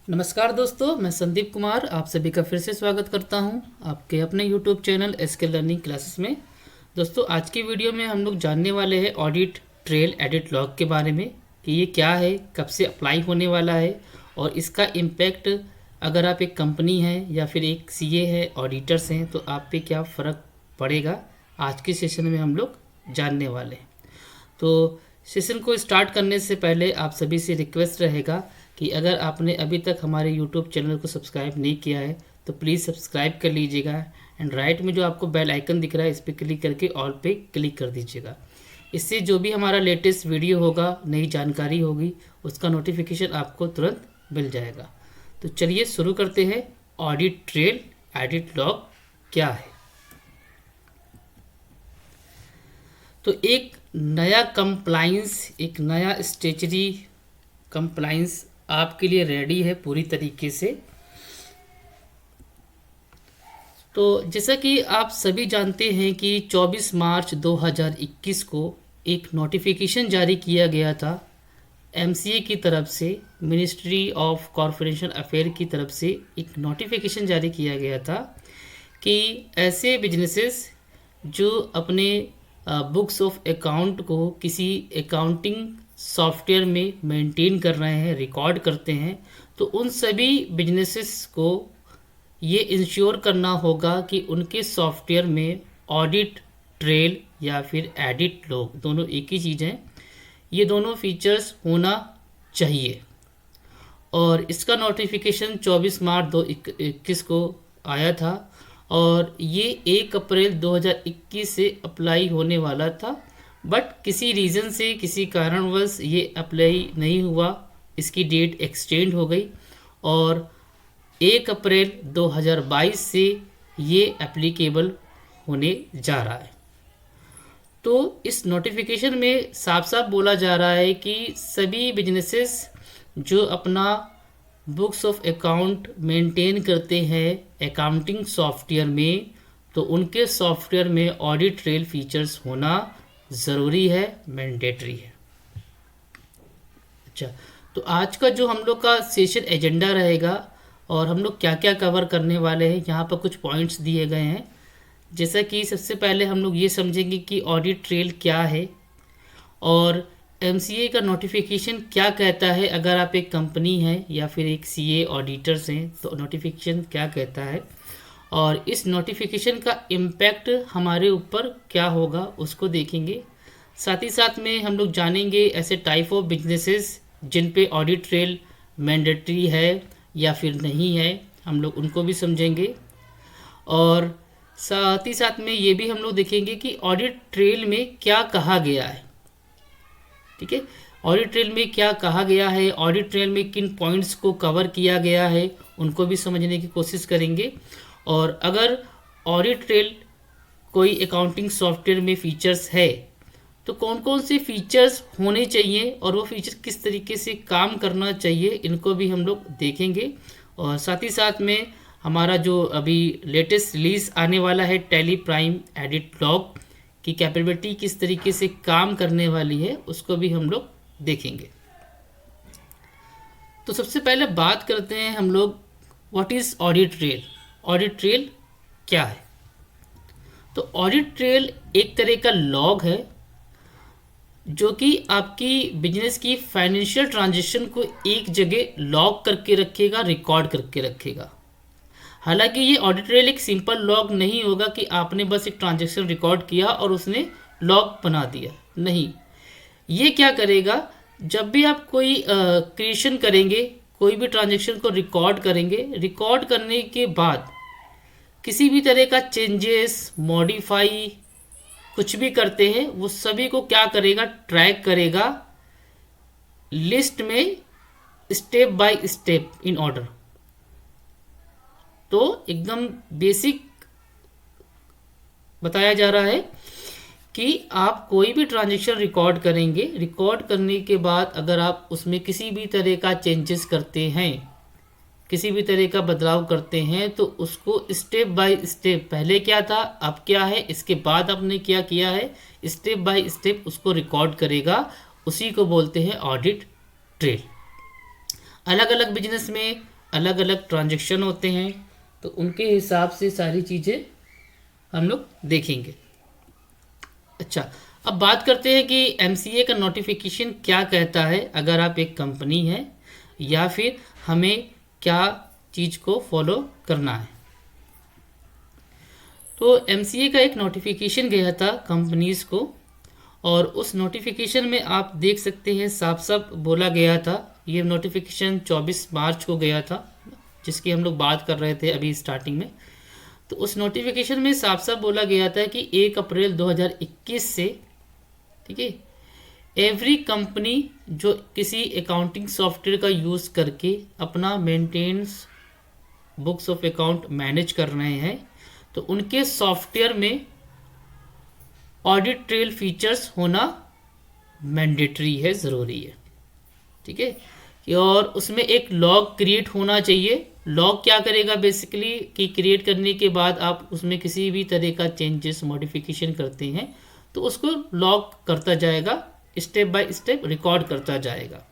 नमस्कार दोस्तों, मैं संदीप कुमार आप सभी का फिर से स्वागत करता हूं आपके अपने YouTube channel SK learning classes में। दोस्तों, आज की वीडियो में हम लोग जानने वाले हैं ऑडिट ट्रेल एडिट लॉग के बारे में कि ये क्या है, कब से अप्लाई होने वाला है और इसका इम्पैक्ट अगर आप एक कंपनी हैं या फिर एक सीए है, ऑडिटर्स हैं, तो आप पे क्या फ़र्क पड़ेगा। आज के सेशन में हम लोग जानने वाले हैं। तो सेशन को स्टार्ट करने से पहले आप सभी से रिक्वेस्ट रहेगा कि अगर आपने अभी तक हमारे YouTube चैनल को सब्सक्राइब नहीं किया है तो प्लीज़ सब्सक्राइब कर लीजिएगा एंड राइट में जो आपको बेल आइकन दिख रहा है इस पर क्लिक करके ऑल पे क्लिक कर दीजिएगा। इससे जो भी हमारा लेटेस्ट वीडियो होगा, नई जानकारी होगी, उसका नोटिफिकेशन आपको तुरंत मिल जाएगा। तो चलिए शुरू करते हैं। ऑडिट ट्रेल एडिट लॉग क्या है? तो एक नया कंप्लाइंस, एक नया स्टेचरी कंप्लाइंस आपके लिए रेडी है पूरी तरीके से। तो जैसा कि आप सभी जानते हैं कि 24 मार्च 2021 को एक नोटिफिकेशन जारी किया गया था एमसीए की तरफ से, मिनिस्ट्री ऑफ कॉरपोरेशन अफेयर की तरफ से एक नोटिफिकेशन जारी किया गया था कि ऐसे बिजनेसेस जो अपने बुक्स ऑफ अकाउंट को किसी अकाउंटिंग सॉफ्टवेयर में मेंटेन कर रहे हैं, रिकॉर्ड करते हैं, तो उन सभी बिजनेसेस को ये इंश्योर करना होगा कि उनके सॉफ्टवेयर में ऑडिट ट्रेल या फिर एडिट लॉग, दोनों एक ही चीज़ हैं, ये दोनों फीचर्स होना चाहिए। और इसका नोटिफिकेशन 24 मार्च 2021 को आया था और ये 1 अप्रैल 2021 से अप्लाई होने वाला था, बट किसी रीज़न से, किसी कारणवश ये अप्लाई नहीं हुआ, इसकी डेट एक्सटेंड हो गई और 1 अप्रैल 2022 से ये एप्लीकेबल होने जा रहा है। तो इस नोटिफिकेशन में साफ साफ बोला जा रहा है कि सभी बिजनेसेस जो अपना बुक्स ऑफ अकाउंट मेंटेन करते हैं अकाउंटिंग सॉफ्टवेयर में, तो उनके सॉफ्टवेयर में ऑडिट ट्रेल फीचर्स होना ज़रूरी है, मैंडेटरी है। अच्छा, तो आज का जो हम लोग का सेशन एजेंडा रहेगा और हम लोग क्या क्या कवर करने वाले हैं, यहाँ पर कुछ पॉइंट्स दिए गए हैं। जैसा कि सबसे पहले हम लोग ये समझेंगे कि ऑडिट ट्रेल क्या है और एमसीए का नोटिफिकेशन क्या कहता है। अगर आप एक कंपनी है या फिर एक सीए ऑडिटर्स हैं तो नोटिफिकेशन क्या कहता है और इस नोटिफिकेशन का इम्पैक्ट हमारे ऊपर क्या होगा उसको देखेंगे। साथ ही साथ में हम लोग जानेंगे ऐसे टाइप ऑफ बिजनेसेस जिन पे ऑडिट ट्रेल मैंडेटरी है या फिर नहीं है, हम लोग उनको भी समझेंगे। और साथ ही साथ में ये भी हम लोग देखेंगे कि ऑडिट ट्रेल में क्या कहा गया है। ठीक है, ऑडिट ट्रेल में क्या कहा गया है, ऑडिट ट्रेल में किन पॉइंट्स को कवर किया गया है, उनको भी समझने की कोशिश करेंगे। और अगर ऑडिट ट्रेल कोई अकाउंटिंग सॉफ्टवेयर में फीचर्स है तो कौन कौन से फीचर्स होने चाहिए और वो फीचर्स किस तरीके से काम करना चाहिए, इनको भी हम लोग देखेंगे। और साथ ही साथ में हमारा जो अभी लेटेस्ट रिलीज़ आने वाला है टैली प्राइम एडिट लॉग की कैपेबिलिटी किस तरीके से काम करने वाली है, उसको भी हम लोग देखेंगे। तो सबसे पहले बात करते हैं हम लोग what is audit trail. Audit trail क्या है? तो ऑडिट ट्रेल एक तरह का लॉग है जो कि आपकी बिजनेस की फाइनेंशियल ट्रांजैक्शन को एक जगह लॉग करके रखेगा, रिकॉर्ड करके रखेगा। हालांकि ये ऑडिट ट्रेल एक सिंपल लॉग नहीं होगा कि आपने बस एक ट्रांजैक्शन रिकॉर्ड किया और उसने लॉग बना दिया, नहीं। ये क्या करेगा, जब भी आप कोई क्रिएशन करेंगे, कोई भी ट्रांजैक्शन को रिकॉर्ड करेंगे, रिकॉर्ड करने के बाद किसी भी तरह का चेंजेस, मॉडिफाई कुछ भी करते हैं, वो सभी को क्या करेगा, ट्रैक करेगा लिस्ट में step by step in order. तो एकदम बेसिक बताया जा रहा है कि आप कोई भी ट्रांजैक्शन रिकॉर्ड करेंगे, रिकॉर्ड करने के बाद अगर आप उसमें किसी भी तरह का चेंजेस करते हैं, किसी भी तरह का बदलाव करते हैं, तो उसको स्टेप बाय स्टेप, पहले क्या था अब क्या है, इसके बाद आपने क्या किया है, स्टेप बाय स्टेप उसको रिकॉर्ड करेगा। उसी को बोलते हैं ऑडिट ट्रेल। अलग अलग बिजनेस में अलग अलग ट्रांजैक्शन होते हैं, तो उनके हिसाब से सारी चीज़ें हम लोग देखेंगे। अच्छा, अब बात करते हैं कि एमसीए का नोटिफिकेशन क्या कहता है, अगर आप एक कंपनी है या फिर हमें क्या चीज़ को फॉलो करना है। तो एमसीए का एक नोटिफिकेशन गया था कंपनीज़ को, और उस नोटिफिकेशन में आप देख सकते हैं साफ साफ बोला गया था, ये नोटिफिकेशन 24 मार्च को गया था जिसकी हम लोग बात कर रहे थे अभी स्टार्टिंग में। तो उस नोटिफिकेशन में साफ साफ बोला गया था कि 1 अप्रैल 2021 से, ठीक है, एवरी कंपनी जो किसी अकाउंटिंग सॉफ्टवेयर का यूज़ करके अपना maintenance books of account manage कर रहे हैं, तो उनके सॉफ्टवेयर में ऑडिट ट्रेल फीचर्स होना मैंडेटरी है, ज़रूरी है, ठीक है। और उसमें एक लॉग क्रिएट होना चाहिए। लॉग क्या करेगा बेसिकली कि क्रिएट करने के बाद आप उसमें किसी भी तरह का चेंजेस मॉडिफिकेशन करते हैं तो उसको लॉग करता जाएगा, स्टेप बाय स्टेप रिकॉर्ड करता जाएगा।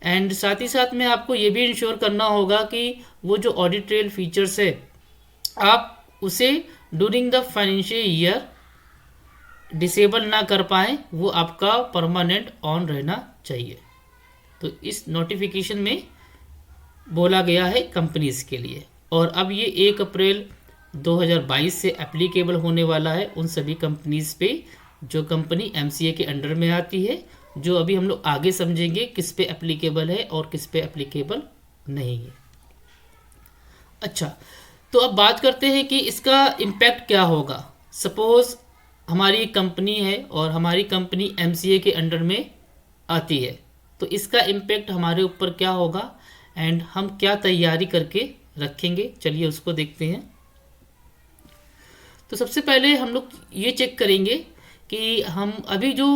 एंड साथ ही साथ में आपको ये भी इंश्योर करना होगा कि वो जो ऑडिट ट्रेल फीचर्स है आप उसे during the financial year disable ना कर पाएँ, वो आपका परमानेंट ऑन रहना चाहिए। तो इस नोटिफिकेशन में बोला गया है कंपनीज के लिए, और अब ये 1 अप्रैल 2022 से एप्लीकेबल होने वाला है उन सभी कंपनीज पे जो कंपनी एमसीए के अंडर में आती है, जो अभी हम लोग आगे समझेंगे किस पे एप्लीकेबल है और किस पे एप्लीकेबल नहीं है। अच्छा, तो अब बात करते हैं कि इसका इम्पैक्ट क्या होगा। सपोज हमारी एक कंपनी है और हमारी कंपनी एमसीए के अंडर में आती है, तो इसका इम्पैक्ट हमारे ऊपर क्या होगा एंड हम क्या तैयारी करके रखेंगे, चलिए उसको देखते हैं। तो सबसे पहले हम लोग ये चेक करेंगे कि हम अभी जो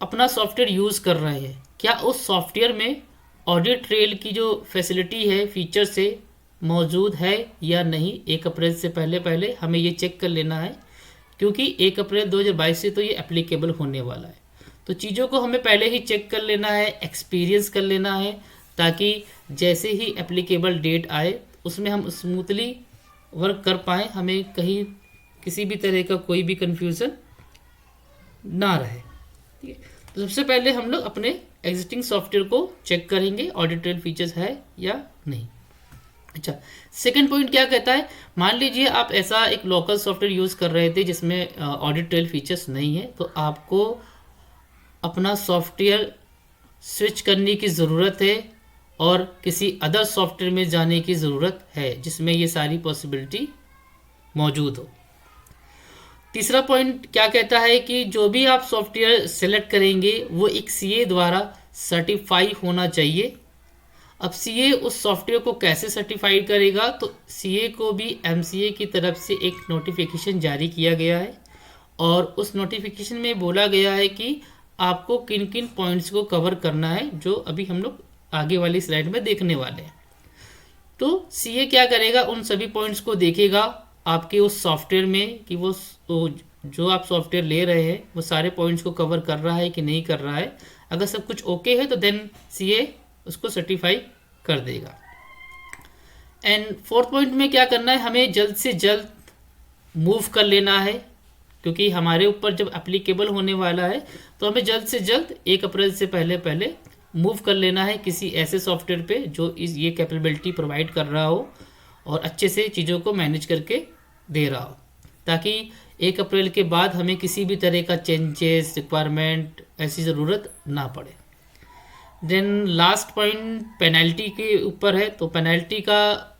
अपना सॉफ्टवेयर यूज़ कर रहे हैं क्या उस सॉफ्टवेयर में ऑडिट ट्रेल की जो फैसिलिटी है, फीचर्स है, मौजूद है या नहीं। 1 अप्रैल से पहले पहले हमें ये चेक कर लेना है, क्योंकि 1 अप्रैल 2022 से तो ये एप्लीकेबल होने वाला है। तो चीज़ों को हमें पहले ही चेक कर लेना है, एक्सपीरियंस कर लेना है, ताकि जैसे ही एप्लीकेबल डेट आए उसमें हम स्मूथली वर्क कर पाएँ, हमें कहीं किसी भी तरह का कोई भी कन्फ्यूज़न ना रहे, ठीक है। तो सबसे पहले हम लोग अपने एग्जिस्टिंग सॉफ्टवेयर को चेक करेंगे ऑडिट ट्रेल फीचर्स है या नहीं। अच्छा, सेकंड पॉइंट क्या कहता है, मान लीजिए आप ऐसा एक लोकल सॉफ्टवेयर यूज़ कर रहे थे जिसमें ऑडिट ट्रेल फीचर्स नहीं है, तो आपको अपना सॉफ्टवेयर स्विच करने की ज़रूरत है और किसी अदर सॉफ्टवेयर में जाने की ज़रूरत है जिसमें ये सारी पॉसिबिलिटी मौजूद हो। तीसरा पॉइंट क्या कहता है कि जो भी आप सॉफ्टवेयर सेलेक्ट करेंगे वो एक सीए द्वारा सर्टिफाई होना चाहिए। अब सीए उस सॉफ्टवेयर को कैसे सर्टिफाइड करेगा, तो सीए को भी एमसीए की तरफ से एक नोटिफिकेशन जारी किया गया है और उस नोटिफिकेशन में बोला गया है कि आपको किन किन पॉइंट्स को कवर करना है, जो अभी हम लोग आगे वाली स्लाइड में देखने वाले हैं। तो सीए क्या करेगा, उन सभी पॉइंट्स को देखेगा आपके उस सॉफ्टवेयर में कि वो जो आप सॉफ्टवेयर ले रहे हैं वो सारे पॉइंट्स को कवर कर रहा है कि नहीं कर रहा है। अगर सब कुछ ओके है तो देन सीए उसको सर्टिफाई कर देगा। एंड फोर्थ पॉइंट में क्या करना है, हमें जल्द से जल्द मूव कर लेना है, क्योंकि हमारे ऊपर जब एप्लीकेबल होने वाला है तो हमें जल्द से जल्द 1 अप्रैल से पहले पहले मूव कर लेना है किसी ऐसे सॉफ्टवेयर पे जो ये कैपेबिलिटी प्रोवाइड कर रहा हो और अच्छे से चीज़ों को मैनेज करके दे रहा हो, ताकि 1 अप्रैल के बाद हमें किसी भी तरह का चेंजेस रिक्वायरमेंट ऐसी ज़रूरत ना पड़े। देन लास्ट पॉइंट पेनल्टी के ऊपर है, तो पेनल्टी का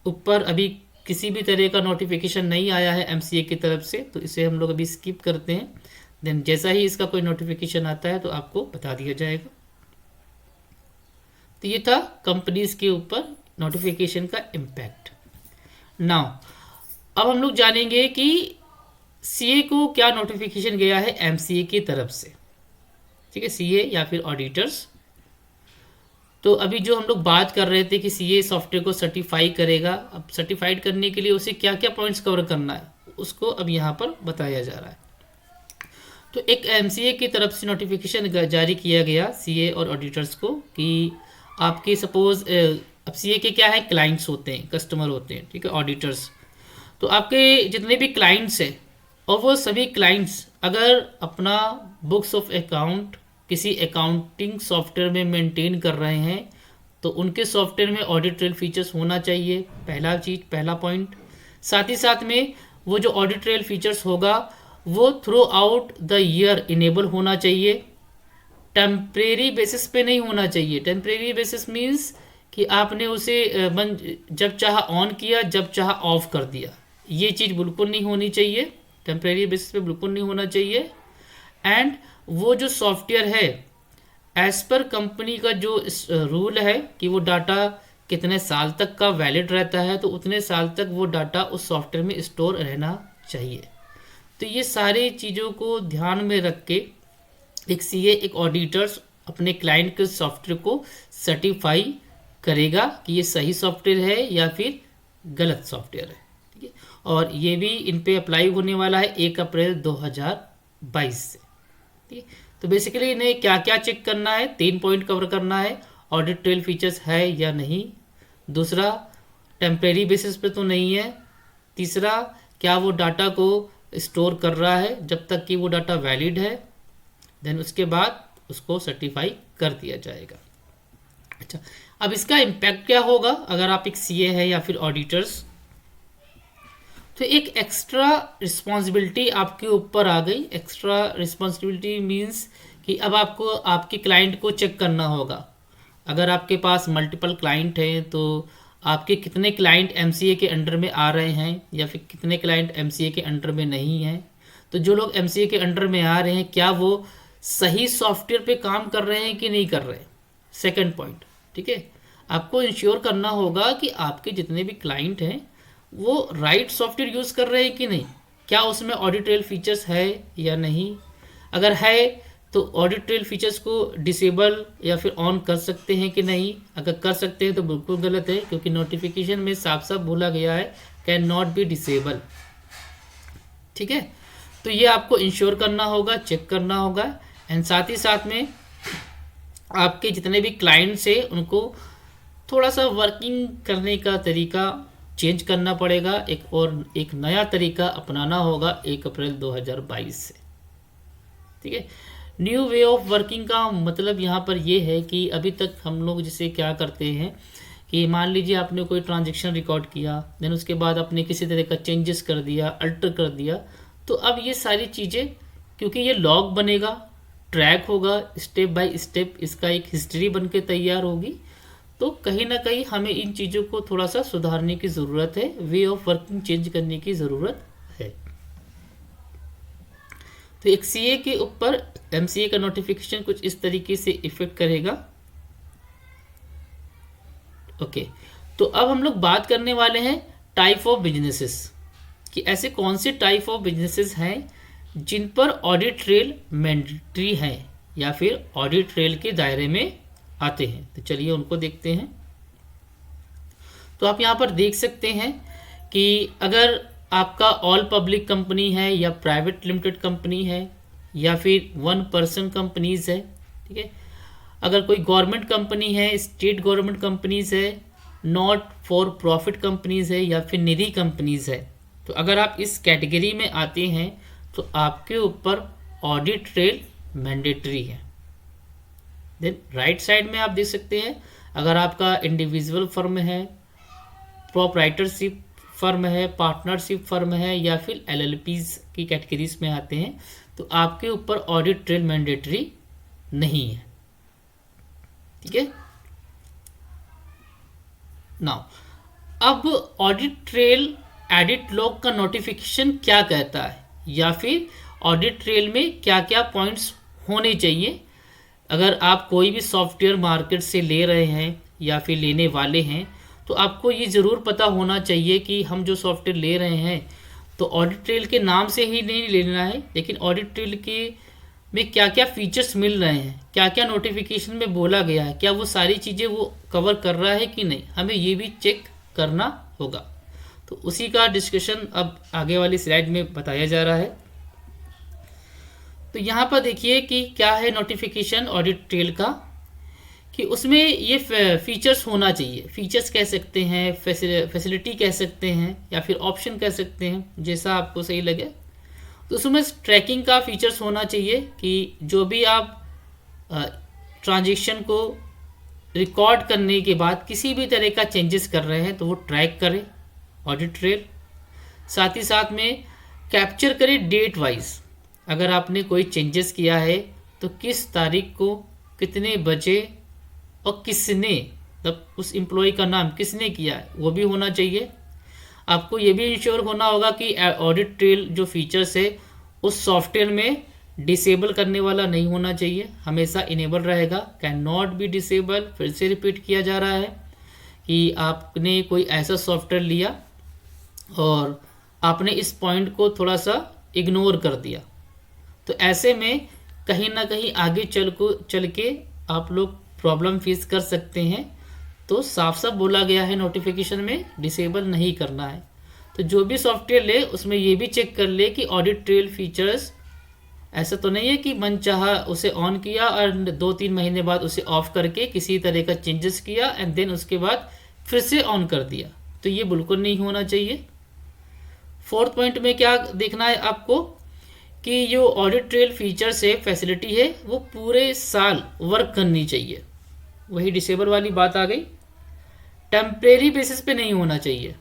ऊपर अभी किसी भी तरह का नोटिफिकेशन नहीं आया है एमसीए की तरफ से, तो इसे हम लोग अभी स्किप करते हैं। देन जैसा ही इसका कोई नोटिफिकेशन आता है तो आपको बता दिया जाएगा। तो ये था कंपनीज के ऊपर नोटिफिकेशन का इम्पैक्ट। नाउ अब हम लोग जानेंगे कि सीए को क्या नोटिफिकेशन गया है एमसीए की तरफ से, ठीक है, सीए या फिर ऑडिटर्स। तो अभी जो हम लोग बात कर रहे थे कि सीए सॉफ्टवेयर को सर्टिफाई करेगा, अब सर्टिफाइड करने के लिए उसे क्या क्या पॉइंट्स कवर करना है उसको अब यहाँ पर बताया जा रहा है। तो एक एमसीए की तरफ से नोटिफिकेशन जारी किया गया सीए और ऑडिटर्स को कि आपके सपोज अब एफसीए के क्या है, क्लाइंट्स होते हैं, कस्टमर होते हैं, ठीक है, ऑडिटर्स। तो आपके जितने भी क्लाइंट्स हैं और वो सभी क्लाइंट्स अगर अपना बुक्स ऑफ अकाउंट किसी अकाउंटिंग सॉफ्टवेयर में मेंटेन कर रहे हैं तो उनके सॉफ्टवेयर में ऑडिट ट्रेल फीचर्स होना चाहिए, पहला पॉइंट। साथ ही साथ में वो जो ऑडिट ट्रेल फीचर्स होगा वो through out the year enable होना चाहिए, टेम्परेरी बेसिस पे नहीं होना चाहिए। टेम्परेरी बेसिस मीन्स कि आपने उसे जब चाहा ऑन किया, जब चाहा ऑफ कर दिया, ये चीज़ बिल्कुल नहीं होनी चाहिए, टेम्परेरी बेसिस पे बिल्कुल नहीं होना चाहिए। एंड वो जो सॉफ्टवेयर है एज पर कंपनी का जो रूल है कि वो डाटा कितने साल तक का वैलिड रहता है, तो उतने साल तक वो डाटा उस सॉफ्टवेयर में स्टोर रहना चाहिए। तो ये सारी चीज़ों को ध्यान में रख के एक सीए, एक ऑडिटर्स अपने क्लाइंट के सॉफ्टवेयर को सर्टिफाई करेगा कि ये सही सॉफ्टवेयर है या फिर गलत सॉफ्टवेयर है, ठीक है। और ये भी इन पे अप्लाई होने वाला है 1 अप्रैल 2022 से, ठीक है। तो बेसिकली इन्हें क्या क्या चेक करना है, 3 पॉइंट कवर करना है। ऑडिट ट्रेल फीचर्स है या नहीं, दूसरा टेम्परेरी बेसिस पे तो नहीं है, तीसरा क्या वो डाटा को स्टोर कर रहा है जब तक कि वो डाटा वैलिड है, देन उसके बाद उसको सर्टिफाई कर दिया जाएगा। अच्छा, अब इसका इम्पैक्ट क्या होगा अगर आप एक सीए है या फिर ऑडिटर्स, तो एक एक्स्ट्रा रिस्पॉन्सिबिलिटी आपके ऊपर आ गई। एक्स्ट्रा रिस्पॉन्सिबिलिटी मीन्स कि अब आपको आपके क्लाइंट को चेक करना होगा। अगर आपके पास मल्टीपल क्लाइंट हैं तो आपके कितने क्लाइंट एमसीए के अंडर में आ रहे हैं या फिर कितने क्लाइंट एमसीए के अंडर में नहीं हैं। तो जो लोग एमसीए के अंडर में आ रहे हैं क्या वो सही सॉफ्टवेयर पे काम कर रहे हैं कि नहीं कर रहे हैं, सेकंड पॉइंट, ठीक है। आपको इंश्योर करना होगा कि आपके जितने भी क्लाइंट हैं वो राइट सॉफ्टवेयर यूज़ कर रहे हैं कि नहीं, क्या उसमें ऑडिट ट्रेल फीचर्स है या नहीं। अगर है तो ऑडिट ट्रेल फीचर्स को डिसेबल या फिर ऑन कर सकते हैं कि नहीं। अगर कर सकते हैं तो बिल्कुल गलत है, क्योंकि नोटिफिकेशन में साफ साफ बोला गया है कैन नॉट बी डिसेबल, ठीक है। तो ये आपको इंश्योर करना होगा, चेक करना होगा। एंड साथ ही साथ में आपके जितने भी क्लाइंट्स हैं उनको थोड़ा सा वर्किंग करने का तरीका चेंज करना पड़ेगा, एक नया तरीका अपनाना होगा 1 अप्रैल 2022 से, ठीक है। न्यू वे ऑफ वर्किंग का मतलब यहाँ पर ये है कि अभी तक हम लोग जिसे क्या करते हैं कि मान लीजिए आपने कोई ट्रांजैक्शन रिकॉर्ड किया, देन उसके बाद आपने किसी तरह का चेंजेस कर दिया, अल्टर कर दिया, तो अब ये सारी चीज़ें क्योंकि ये लॉग बनेगा, ट्रैक होगा, स्टेप बाय स्टेप इसका एक हिस्ट्री बन के तैयार होगी, तो कहीं ना कहीं हमें इन चीज़ों को थोड़ा सा सुधारने की ज़रूरत है, वे ऑफ वर्किंग चेंज करने की ज़रूरत है। तो एक सीए के ऊपर एमसीए का नोटिफिकेशन कुछ इस तरीके से इफेक्ट करेगा। ओके, तो अब हम लोग बात करने वाले हैं टाइप ऑफ बिजनेसेस कि ऐसे कौन से टाइप ऑफ बिजनेसेस हैं जिन पर ऑडिट ट्रेल मैंडेटरी है या फिर ऑडिट ट्रेल के दायरे में आते हैं। तो चलिए उनको देखते हैं। तो आप यहाँ पर देख सकते हैं कि अगर आपका ऑल पब्लिक कंपनी है या प्राइवेट लिमिटेड कंपनी है या फिर 1 पर्सन कंपनीज है, ठीक है। अगर कोई गवर्नमेंट कंपनी है, स्टेट गवर्नमेंट कंपनीज है, नॉट फॉर प्रॉफिट कंपनीज है या फिर निजी कंपनीज है, तो अगर आप इस कैटेगरी में आते हैं तो आपके ऊपर ऑडिट ट्रेल मैंडेटरी है। देन राइट साइड में आप देख सकते हैं अगर आपका इंडिविजुअल फर्म है, प्रोप्राइटरशिप फर्म है, पार्टनरशिप फर्म है या फिर एलएलपीज की कैटेगरीज में आते हैं तो आपके ऊपर ऑडिट ट्रेल मैंडेटरी नहीं है, ठीक है। नाउ अब ऑडिट ट्रेल एडिट लॉग का नोटिफिकेशन क्या कहता है या फिर ऑडिट ट्रेल में क्या क्या पॉइंट्स होने चाहिए। अगर आप कोई भी सॉफ्टवेयर मार्केट से ले रहे हैं या फिर लेने वाले हैं तो आपको ये ज़रूर पता होना चाहिए कि हम जो सॉफ्टवेयर ले रहे हैं तो ऑडिट ट्रेल के नाम से ही नहीं लेना है, लेकिन ऑडिट ट्रेल के में क्या क्या फीचर्स मिल रहे हैं, क्या क्या नोटिफिकेशन में बोला गया है, क्या वो सारी चीज़ें वो कवर कर रहा है कि नहीं, हमें ये भी चेक करना होगा। तो उसी का डिस्कशन अब आगे वाली स्लाइड में बताया जा रहा है। तो यहाँ पर देखिए कि क्या है नोटिफिकेशन ऑडिट ट्रेल का कि उसमें ये फीचर्स होना चाहिए। फीचर्स कह सकते हैं, फैसिलिटी कह सकते हैं, या फिर ऑप्शन कह सकते हैं, जैसा आपको सही लगे। तो उसमें ट्रैकिंग का फीचर्स होना चाहिए कि जो भी आप ट्रांजेक्शन को रिकॉर्ड करने के बाद किसी भी तरह का चेंजेस कर रहे हैं तो वो ट्रैक करे ऑडिट ट्रेल। साथ ही साथ में कैप्चर करे डेट वाइज, अगर आपने कोई चेंजेस किया है तो किस तारीख को, कितने बजे और किसने, तब उस एम्प्लॉय का नाम किसने किया है वो भी होना चाहिए। आपको ये भी इंश्योर होना होगा कि ऑडिट ट्रेल जो फीचर्स है उस सॉफ्टवेयर में डिसेबल करने वाला नहीं होना चाहिए, हमेशा इनेबल रहेगा, कैन नॉट बी डिसेबल। फिर से रिपीट किया जा रहा है कि आपने कोई ऐसा सॉफ्टवेयर लिया और आपने इस पॉइंट को थोड़ा सा इग्नोर कर दिया, तो ऐसे में कहीं ना कहीं आगे चल के आप लोग प्रॉब्लम फेस कर सकते हैं। तो साफ साफ बोला गया है नोटिफिकेशन में डिसेबल नहीं करना है। तो जो भी सॉफ्टवेयर ले उसमें ये भी चेक कर ले कि ऑडिट ट्रेल फीचर्स, ऐसा तो नहीं है कि मन चाहा उसे ऑन किया और 2-3 महीने बाद उसे ऑफ करके किसी तरह का चेंजेस किया एंड देन उसके बाद फिर से ऑन कर दिया, तो ये बिल्कुल नहीं होना चाहिए। फोर्थ पॉइंट में क्या देखना है आपको कि जो ऑडिट ट्रेल फीचर्स है, फैसिलिटी है, वो पूरे साल वर्क करनी चाहिए। वही डिसेबल वाली बात आ गई, टेम्परेरी बेसिस पे नहीं होना चाहिए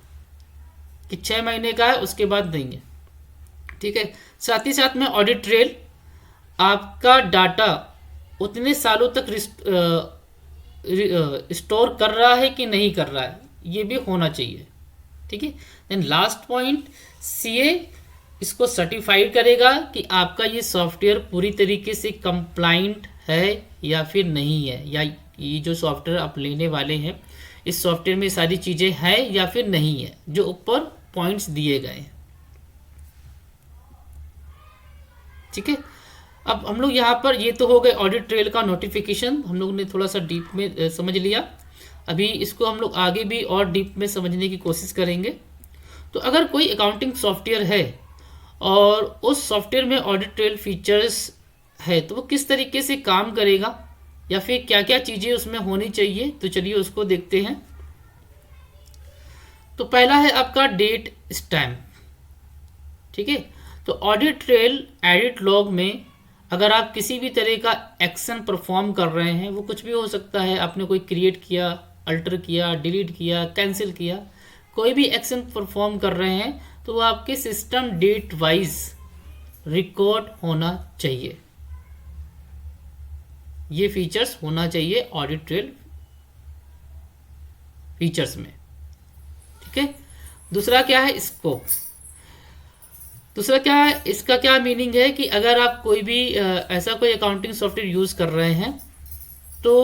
कि 6 महीने का है उसके बाद देंगे, ठीक है। साथ ही साथ में ऑडिट ट्रेल आपका डाटा उतने सालों तक स्टोर कर रहा है कि नहीं कर रहा है, ये भी होना चाहिए, ठीक है। देन लास्ट पॉइंट, सीए इसको सर्टिफाइड करेगा कि आपका ये सॉफ्टवेयर पूरी तरीके से कंप्लाइंट है या फिर नहीं है, या ये जो सॉफ्टवेयर आप लेने वाले हैं इस सॉफ्टवेयर में सारी चीज़ें हैं या फिर नहीं है, जो ऊपर पॉइंट्स दिए गए हैं, ठीक है। अब हम लोग यहाँ पर, ये तो हो गए ऑडिट ट्रेल का नोटिफिकेशन, हम लोग ने थोड़ा सा डीप में समझ लिया। अभी इसको हम लोग आगे भी और डीप में समझने की कोशिश करेंगे। तो अगर कोई अकाउंटिंग सॉफ्टवेयर है और उस सॉफ्टवेयर में ऑडिट ट्रेल फीचर्स है तो वो किस तरीके से काम करेगा या फिर क्या क्या चीज़ें उसमें होनी चाहिए, तो चलिए उसको देखते हैं। तो पहला है आपका डेट स्टैम्प, ठीक है। तो ऑडिट ट्रेल एडिट लॉग में अगर आप किसी भी तरह का एक्शन परफॉर्म कर रहे हैं, वो कुछ भी हो सकता है, आपने कोई क्रिएट किया, अल्टर किया, डिलीट किया, कैंसिल किया, कोई भी एक्शन परफॉर्म कर रहे हैं तो वो आपके सिस्टम डेट वाइज रिकॉर्ड होना चाहिए। ये फीचर्स होना चाहिए ऑडिट ट्रेल फीचर्स में, ठीक है। दूसरा क्या है, स्कोप। दूसरा क्या है, इसका क्या मीनिंग है कि अगर आप कोई भी ऐसा कोई अकाउंटिंग सॉफ्टवेयर यूज़ कर रहे हैं तो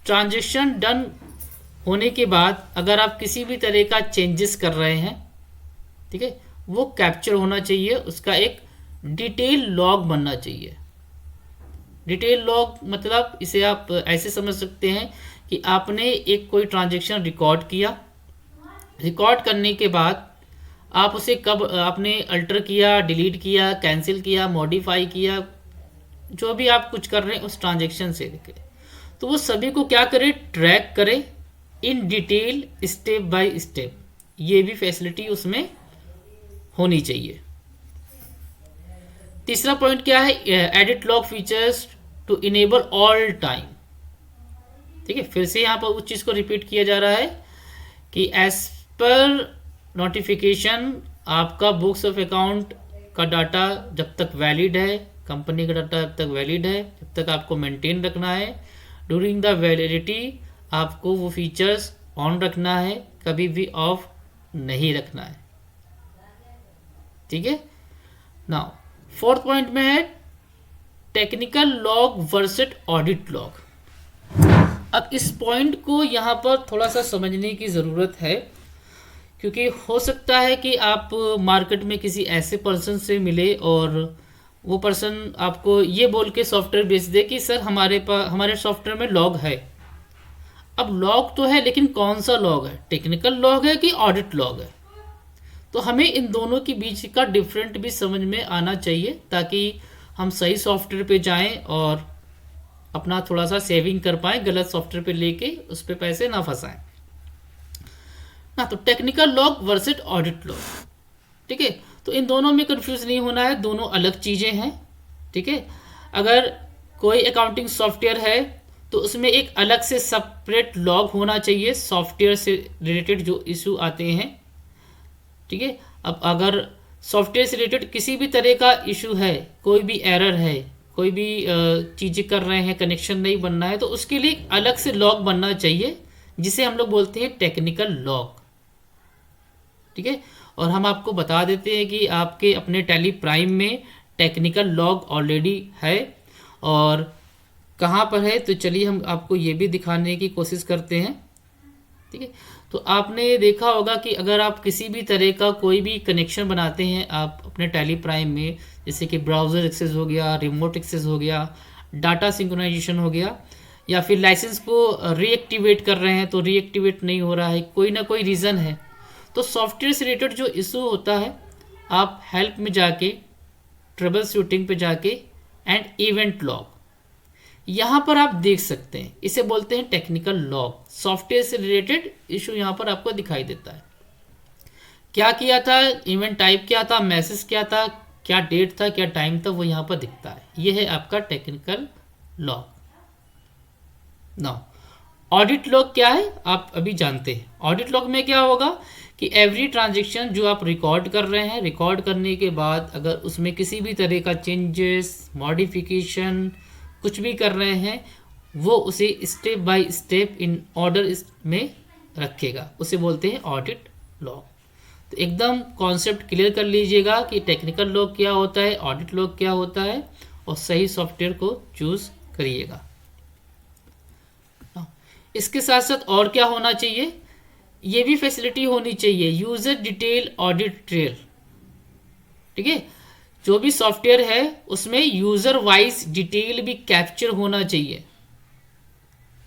ट्रांजेक्शन डन होने के बाद अगर आप किसी भी तरह का चेंजेस कर रहे हैं, ठीक है, वो कैप्चर होना चाहिए, उसका एक डिटेल लॉग बनना चाहिए। डिटेल लॉग मतलब इसे आप ऐसे समझ सकते हैं कि आपने एक कोई ट्रांजेक्शन रिकॉर्ड किया, रिकॉर्ड करने के बाद आप उसे कब आपने अल्टर किया, डिलीट किया, कैंसिल किया, मॉडिफाई किया, जो भी आप कुछ कर रहे हैं उस ट्रांजेक्शन से लेके, तो वो सभी को क्या करे, ट्रैक करे in detail, step by step. ये भी फैसिलिटी उसमें होनी चाहिए। तीसरा पॉइंट क्या है, edit log features to enable all time, ठीक है। फिर से यहाँ पर उस चीज़ को रिपीट किया जा रहा है कि एज पर नोटिफिकेशन आपका बुक्स ऑफ अकाउंट का डाटा जब तक वैलिड है, कंपनी का डाटा जब तक वैलिड है, जब तक आपको मेंटेन रखना है। ड्यूरिंग द वैलिडिटी आपको वो फीचर्स ऑन रखना है, कभी भी ऑफ नहीं रखना है, ठीक है। नाउ फोर्थ पॉइंट में है technical log versus audit log. अब इस पॉइंट को यहाँ पर थोड़ा सा समझने की ज़रूरत है, क्योंकि हो सकता है कि आप मार्केट में किसी ऐसे पर्सन से मिले और वो पर्सन आपको ये बोल के सॉफ्टवेयर बेच दे कि सर हमारे सॉफ्टवेयर में लॉग है। अब लॉग तो है, लेकिन कौन सा लॉग है, टेक्निकल लॉग है कि ऑडिट लॉग है? तो हमें इन दोनों के बीच का डिफरेंट भी समझ में आना चाहिए ताकि हम सही सॉफ्टवेयर पे जाएं और अपना थोड़ा सा सेविंग कर पाएँ, गलत सॉफ्टवेयर पे लेके उस पर पैसे ना फंसाएं ना। तो technical log versus audit log, ठीक है। तो इन दोनों में कंफ्यूज नहीं होना है, दोनों अलग चीज़ें हैं, ठीक है। अगर कोई अकाउंटिंग सॉफ्टवेयर है तो उसमें एक अलग से सेपरेट लॉग होना चाहिए सॉफ्टवेयर से रिलेटेड जो इशू आते हैं, ठीक है। अब अगर सॉफ्टवेयर से रिलेटेड किसी भी तरह का इशू है, कोई भी एरर है, कोई भी चीज़ें कर रहे हैं, कनेक्शन नहीं बनना है, तो उसके लिए अलग से लॉग बनना चाहिए जिसे हम लोग बोलते हैं टेक्निकल लॉग, ठीक है। और हम आपको बता देते हैं कि आपके अपने टैली प्राइम में टेक्निकल लॉग ऑलरेडी है और कहाँ पर है। तो चलिए हम आपको ये भी दिखाने की कोशिश करते हैं, ठीक है। तो आपने देखा होगा कि अगर आप किसी भी तरह का कोई भी कनेक्शन बनाते हैं आप अपने टैली प्राइम में, जैसे कि ब्राउज़र एक्सेस हो गया, रिमोट एक्सेस हो गया, डाटा सिंक्रोनाइजेशन हो गया, या फिर लाइसेंस को रीएक्टिवेट कर रहे हैं तो रीएक्टिवेट नहीं हो रहा है, कोई ना कोई रीज़न है, तो सॉफ्टवेयर से रिलेटेड जो इशू होता है आप हेल्प में जाके, ट्रबल शूटिंग पे जाके एंड इवेंट लॉग, यहाँ पर आप देख सकते हैं, इसे बोलते हैं टेक्निकल लॉग। सॉफ्टवेयर से रिलेटेड इशू यहाँ पर आपको दिखाई देता है, क्या किया था, इवेंट टाइप क्या था, मैसेज क्या था, क्या डेट था, क्या टाइम था, वो यहाँ पर दिखता है। ये है आपका technical log. Now audit log क्या है आप अभी जानते हैं। ऑडिट लॉग में क्या होगा कि एवरी ट्रांजेक्शन जो आप रिकॉर्ड कर रहे हैं, रिकॉर्ड करने के बाद अगर उसमें किसी भी तरह का चेंजेस, मॉडिफिकेशन कुछ भी कर रहे हैं, वो उसे step by step in order में रखेगा, उसे बोलते हैं ऑडिट लॉग। तो एकदम कॉन्सेप्ट क्लियर कर लीजिएगा कि टेक्निकल लॉग क्या होता है, ऑडिट लॉग क्या होता है, और सही सॉफ्टवेयर को चूज करिएगा। इसके साथ साथ और क्या होना चाहिए, ये भी फैसिलिटी होनी चाहिए, यूजर डिटेल ऑडिट ट्रेल, ठीक है। जो भी सॉफ्टवेयर है उसमें यूजर वाइज डिटेल भी कैप्चर होना चाहिए,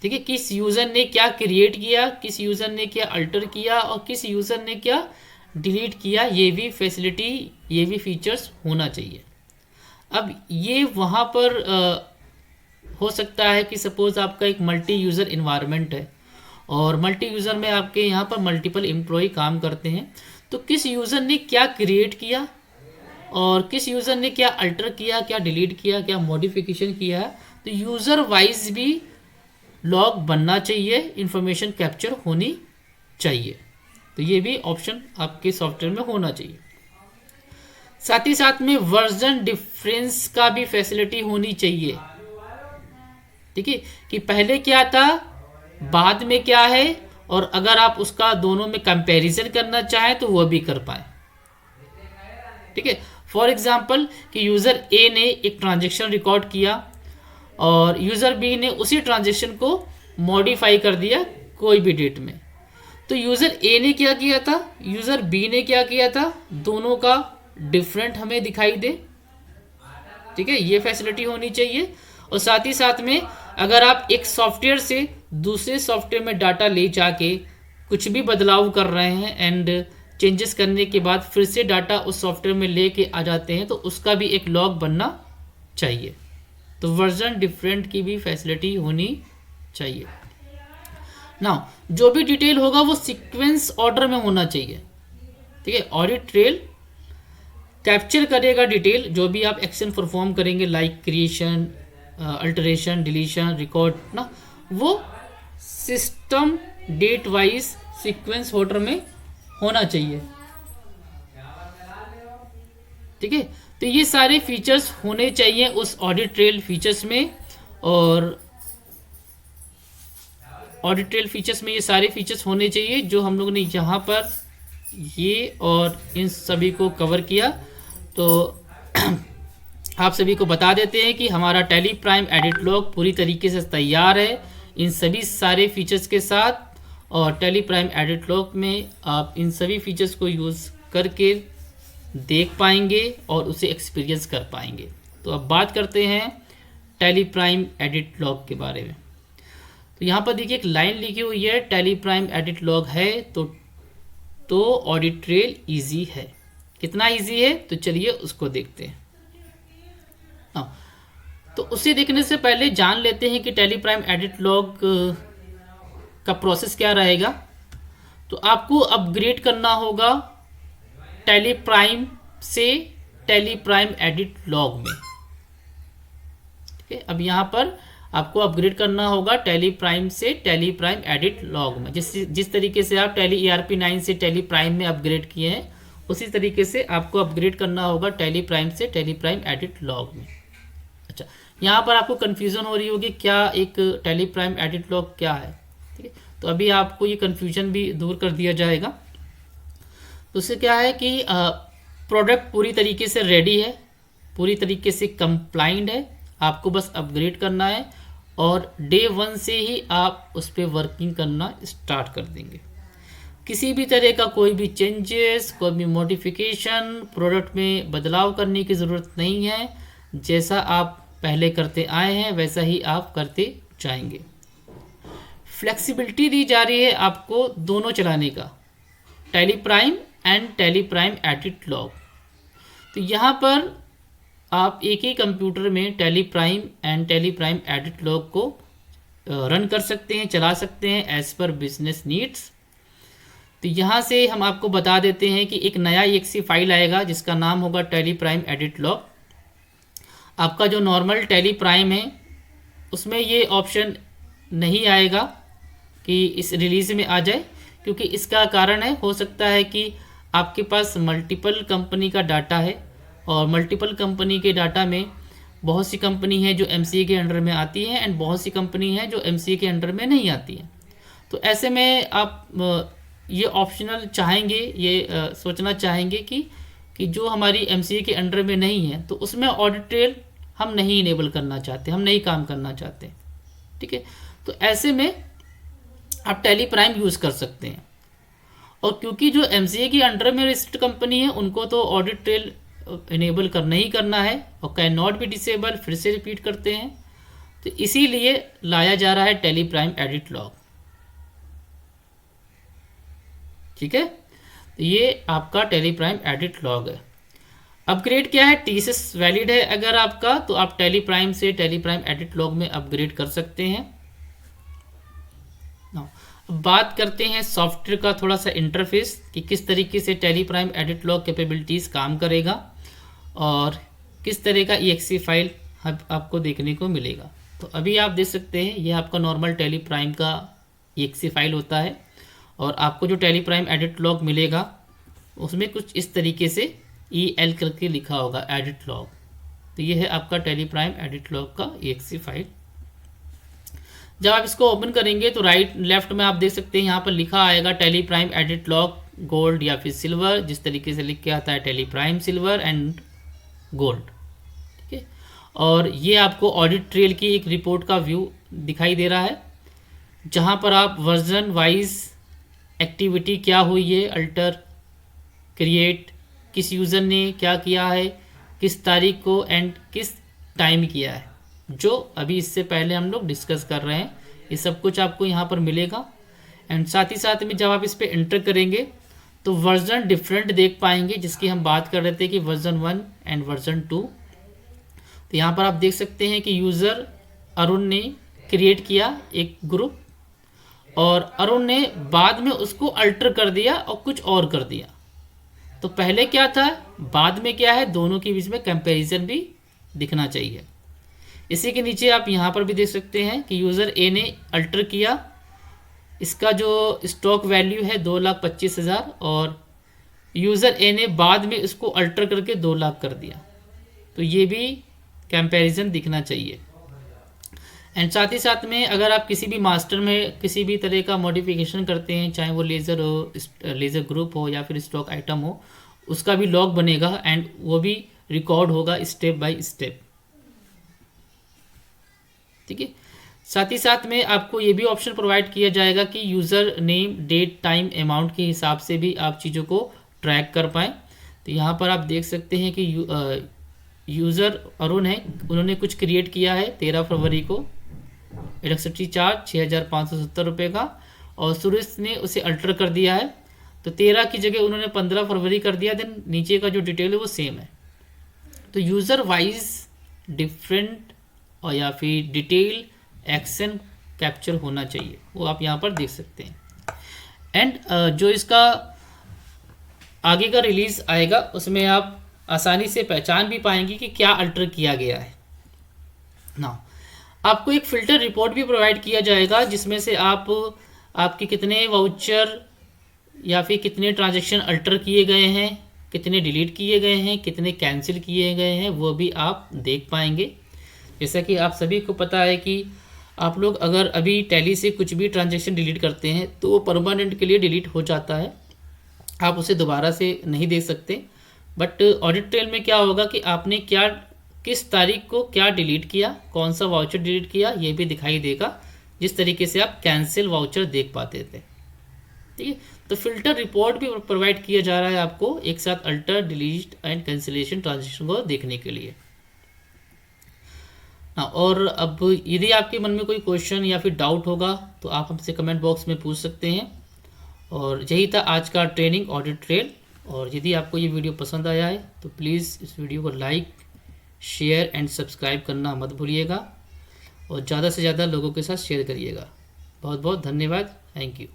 ठीक है। किस यूजर ने क्या क्रिएट किया, किस यूजर ने क्या अल्टर किया और किस यूजर ने क्या डिलीट किया, ये भी फैसिलिटी, ये भी फीचर्स होना चाहिए। अब ये वहाँ पर हो सकता है कि सपोज आपका एक मल्टी यूज़र इन्वायरमेंट है और मल्टी यूज़र में आपके यहाँ पर मल्टीपल एम्प्लॉय काम करते हैं, तो किस यूज़र ने क्या क्रिएट किया और किस यूज़र ने क्या अल्टर किया, क्या डिलीट किया, क्या मॉडिफिकेशन किया, तो यूज़र वाइज भी लॉग बनना चाहिए, इंफॉर्मेशन कैप्चर होनी चाहिए। तो ये भी ऑप्शन आपके सॉफ्टवेयर में होना चाहिए। साथ ही साथ में वर्जन डिफरेंस का भी फैसिलिटी होनी चाहिए, ठीक है, कि पहले क्या था, बाद में क्या है, और अगर आप उसका दोनों में कंपैरिजन करना चाहें तो वो भी कर पाए, ठीक है। फॉर एग्जांपल कि यूज़र ए ने एक ट्रांजैक्शन रिकॉर्ड किया और यूज़र बी ने उसी ट्रांजैक्शन को मॉडिफाई कर दिया कोई भी डेट में, तो यूज़र ए ने क्या किया था, यूज़र बी ने क्या किया था, दोनों का डिफरेंट हमें दिखाई दे, ठीक है, ये फैसिलिटी होनी चाहिए। और साथ ही साथ में अगर आप एक सॉफ्टवेयर से दूसरे सॉफ्टवेयर में डाटा ले जाके कुछ भी बदलाव कर रहे हैं एंड चेंजेस करने के बाद फिर से डाटा उस सॉफ्टवेयर में लेके आ जाते हैं, तो उसका भी एक लॉग बनना चाहिए। तो वर्जन डिफरेंट की भी फैसिलिटी होनी चाहिए। नाउ जो भी डिटेल होगा वो सीक्वेंस ऑर्डर में होना चाहिए, ठीक है। ऑडिट ट्रेल कैप्चर करेगा डिटेल, जो भी आप एक्शन परफॉर्म करेंगे like creation, alteration, deletion, record ना, वो system date wise sequence order में होना चाहिए, ठीक है। तो ये सारे फीचर्स होने चाहिए उस ऑडिट ट्रेल फीचर्स में, और ऑडिट ट्रेल फीचर्स में ये सारे फीचर्स होने चाहिए जो हम लोग ने यहाँ पर ये और इन सभी को कवर किया। तो आप सभी को बता देते हैं कि हमारा टैली प्राइम एडिट लॉग पूरी तरीके से तैयार है इन सभी सारे फीचर्स के साथ, और टैली प्राइम एडिट लॉग में आप इन सभी फीचर्स को यूज़ करके देख पाएंगे और उसे एक्सपीरियंस कर पाएंगे। तो अब बात करते हैं टैली प्राइम एडिट लॉग के बारे में। तो यहाँ पर देखिए एक लाइन लिखी हुई है, टैली प्राइम एडिट लॉग है तो ऑडिट ट्रेल ईजी है। कितना ईजी है, तो चलिए उसको देखते हैं। तो उसे देखने से पहले जान लेते हैं कि टैली प्राइम एडिट लॉग का प्रोसेस क्या रहेगा। तो आपको अपग्रेड करना होगा टैली प्राइम से टैली प्राइम एडिट लॉग में। ठीक है, अब यहाँ पर आपको अपग्रेड करना होगा टैली प्राइम से टैली प्राइम एडिट लॉग में। जिस तरीके से आप टैली ERP 9 से टैली प्राइम में अपग्रेड किए हैं, उसी तरीके से आपको अपग्रेड करना होगा टैली प्राइम से टैली प्राइम एडिट लॉग में। अच्छा, यहाँ पर आपको कन्फ्यूज़न हो रही होगी क्या एक टैली प्राइम एडिट लॉग क्या है। ठीक है, तो अभी आपको ये कन्फ्यूजन भी दूर कर दिया जाएगा। तो उससे क्या है कि प्रोडक्ट पूरी तरीके से रेडी है, पूरी तरीके से कंप्लाइंट है, आपको बस अपग्रेड करना है और डे 1 से ही आप उस पर वर्किंग करना स्टार्ट कर देंगे। किसी भी तरह का कोई भी चेंजेस, कोई भी मॉडिफिकेशन, प्रोडक्ट में बदलाव करने की ज़रूरत नहीं है। जैसा आप पहले करते आए हैं वैसा ही आप करते जाएंगे। फ्लेक्सिबिलिटी दी जा रही है आपको दोनों चलाने का, tally prime and tally prime edit log. तो यहाँ पर आप एक ही कंप्यूटर में tally prime and tally prime edit log को रन कर सकते हैं, चला सकते हैं एज पर बिजनेस नीड्स। तो यहाँ से हम आपको बता देते हैं कि एक नया exe फाइल आएगा जिसका नाम होगा टैली प्राइम एडिट लॉग। आपका जो नॉर्मल टैली प्राइम है उसमें ये ऑप्शन नहीं आएगा कि इस रिलीज़ में आ जाए, क्योंकि इसका कारण है, हो सकता है कि आपके पास मल्टीपल कंपनी का डाटा है और मल्टीपल कंपनी के डाटा में बहुत सी कंपनी है जो MCA के अंडर में आती है एंड बहुत सी कंपनी है जो MCA के अंडर में नहीं आती है। तो ऐसे में आप ये ऑप्शनल चाहेंगे, ये सोचना चाहेंगे कि जो हमारी MCA के अंडर में नहीं है तो उसमें ऑडिट ट्रेल हम नहीं इनेबल करना चाहते, हम नहीं काम करना चाहते। ठीक है, तो ऐसे में आप टैली प्राइम यूज़ कर सकते हैं। और क्योंकि जो MCA के अंडर में रजिस्टर्ड कंपनी है उनको तो ऑडिट ट्रेल इनेबल करना ही करना है और कैन नॉट बी डिसेबल, फिर से रिपीट करते हैं, तो इसीलिए लाया जा रहा है टैली प्राइम एडिट लॉग। ठीक है, तो ये आपका टैली प्राइम एडिट लॉग है। अपग्रेड क्या है, TCS वैलिड है अगर आपका, तो आप टैली प्राइम से टैली प्राइम एडिट लॉग में अपग्रेड कर सकते हैं। अब बात करते हैं सॉफ्टवेयर का थोड़ा सा इंटरफेस कि किस तरीके से tally prime edit log capabilities काम करेगा और किस तरह का exe फाइल आपको देखने को मिलेगा। तो अभी आप देख सकते हैं यह आपका नॉर्मल टैली प्राइम का exe फाइल होता है और आपको जो टैली प्राइम एडिट लॉग मिलेगा उसमें कुछ इस तरीके से EL करके लिखा होगा एडिट लॉग। तो ये है आपका टैली प्राइम एडिट लॉग का exe फाइल। जब आप इसको ओपन करेंगे तो राइट लेफ्ट में आप देख सकते हैं यहाँ पर लिखा आएगा tally prime edit log gold या फिर सिल्वर, जिस तरीके से लिख के आता है tally prime silver and gold. ठीक है, और ये आपको ऑडिट ट्रेल की एक रिपोर्ट का व्यू दिखाई दे रहा है जहाँ पर आप वर्जन वाइज एक्टिविटी क्या हुई है, अल्टर, क्रिएट, किस यूज़र ने क्या किया है, किस तारीख को एंड किस टाइम किया है, जो अभी इससे पहले हम लोग डिस्कस कर रहे हैं। ये सब कुछ आपको यहाँ पर मिलेगा एंड साथ ही साथ में जब आप इस पर एंटर करेंगे तो वर्जन डिफरेंट देख पाएंगे, जिसकी हम बात कर रहे थे कि वर्जन 1 एंड वर्जन 2। तो यहाँ पर आप देख सकते हैं कि यूज़र अरुण ने क्रिएट किया एक ग्रुप और अरुण ने बाद में उसको अल्टर कर दिया और कुछ और कर दिया। तो पहले क्या था, बाद में क्या है, दोनों के बीच में कंपैरिजन भी दिखना चाहिए। इसी के नीचे आप यहाँ पर भी देख सकते हैं कि यूज़र ए ने अल्टर किया, इसका जो स्टॉक वैल्यू है 2,25,000 और यूज़र ए ने बाद में इसको अल्टर करके 2 लाख कर दिया। तो ये भी कंपैरिजन दिखना चाहिए। एंड साथ ही साथ में अगर आप किसी भी मास्टर में किसी भी तरह का मॉडिफिकेशन करते हैं, चाहे वो लेज़र हो, लेज़र ग्रुप हो या फिर स्टॉक आइटम हो, उसका भी लॉग बनेगा एंड वो भी रिकॉर्ड होगा स्टेप बाय स्टेप। ठीक है, साथ ही साथ में आपको ये भी ऑप्शन प्रोवाइड किया जाएगा कि user name, date, time, amount के हिसाब से भी आप चीज़ों को ट्रैक कर पाएँ। तो यहाँ पर आप देख सकते हैं कि यूज़र अरुण है, उन्होंने कुछ क्रिएट किया है 13 फरवरी को, इलेक्ट्रिसिटी चार्ज 6,570 रुपये का, और सुरेश ने उसे अल्टर कर दिया है। तो 13 की जगह उन्होंने 15 फरवरी कर दिया, देन नीचे का जो डिटेल है वो सेम है। तो यूज़र वाइज डिफरेंट और या फिर डिटेल एक्शन कैप्चर होना चाहिए, वो आप यहाँ पर देख सकते हैं। एंड जो इसका आगे का रिलीज़ आएगा उसमें आप आसानी से पहचान भी पाएंगे कि क्या अल्टर किया गया है ना। आपको एक फ़िल्टर रिपोर्ट भी प्रोवाइड किया जाएगा जिसमें से आपके कितने वाउचर या फिर कितने ट्रांजैक्शन अल्टर किए गए हैं, कितने डिलीट किए गए हैं, कितने कैंसिल किए गए हैं, वो भी आप देख पाएंगे। जैसा कि आप सभी को पता है कि आप लोग अगर अभी टैली से कुछ भी ट्रांजैक्शन डिलीट करते हैं तो वो परमानेंट के लिए डिलीट हो जाता है, आप उसे दोबारा से नहीं देख सकते। बट ऑडिट ट्रेल में क्या होगा कि आपने किस तारीख को क्या डिलीट किया, कौन सा वाउचर डिलीट किया, ये भी दिखाई देगा, जिस तरीके से आप कैंसिल वाउचर देख पाते थे। ठीक है, तो फिल्टर रिपोर्ट भी प्रोवाइड किया जा रहा है आपको एक साथ alter, delete and cancellation transaction को देखने के लिए। और अब यदि आपके मन में कोई क्वेश्चन या फिर डाउट होगा तो आप हमसे कमेंट बॉक्स में पूछ सकते हैं। और यही था आज का ट्रेनिंग ऑडिट ट्रेल। और यदि आपको ये वीडियो पसंद आया है तो प्लीज़ इस वीडियो को लाइक, शेयर एंड सब्सक्राइब करना मत भूलिएगा और ज़्यादा से ज़्यादा लोगों के साथ शेयर करिएगा। बहुत बहुत धन्यवाद। Thank you.